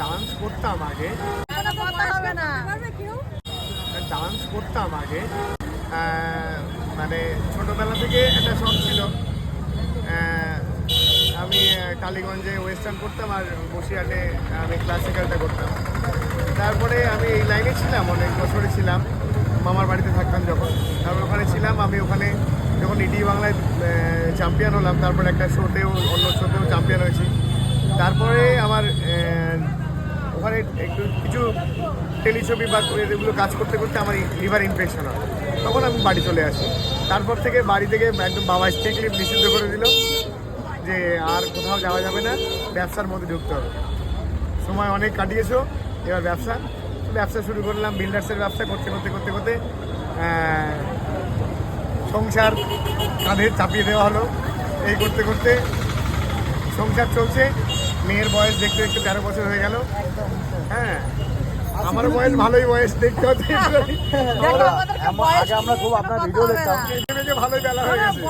Dance করতাম আগে, dance করতাম আগে, মানে ছোটোবেলা থেকে একটা শখ ছিল। আমি টালিগঞ্জে ওয়েস্টার্ন করতাম আর বসিরহাটে আমি ক্লাসিক্যালটা করতাম। তারপরে আমি এই লাইনে ছিলাম, অনেক বছরই ছিলাম, মামার বাড়িতে থাকতাম যখন। তারপর ওখানে ছিলাম আমি, ওখানে যখন ইডি বাংলায় চ্যাম্পিয়ন হলাম, তারপরে একটা শোতেও, অন্য শোতেও চ্যাম্পিয়ন হয়েছি। তারপরে আমার ওখানে একটু কিছু টেলিছবি বা এগুলো কাজ করতে করতে আমার লিভার ইনফেকশন হয়, তখন আমি বাড়ি চলে আসি। তারপর থেকে বাড়ি থেকে একদম বাবা স্ট্রিক্টলি নিষিদ্ধ করে দিল যে আর কোথাও যাওয়া যাবে না, ব্যবসার মধ্যে ঢুকতে হবে। সময় অনেক কাটিয়েছো, এবার ব্যবসা শুরু করলাম। বিল্ডার্সের ব্যবসা করতে করতে করতে করতে সংসার কাঁধে চাপিয়ে দেওয়া হলো। এই করতে করতে সংসার চলছে। মেয়ের বয়স দেখতে দেখতে 13 বছর হয়ে গেল। হ্যাঁ, আমারও বয়স, ভালোই বয়স দেখতে হচ্ছে। আমরা খুব আপনার ভিডিও দেখতাম, ভালোই বেলা হয়ে গেছে।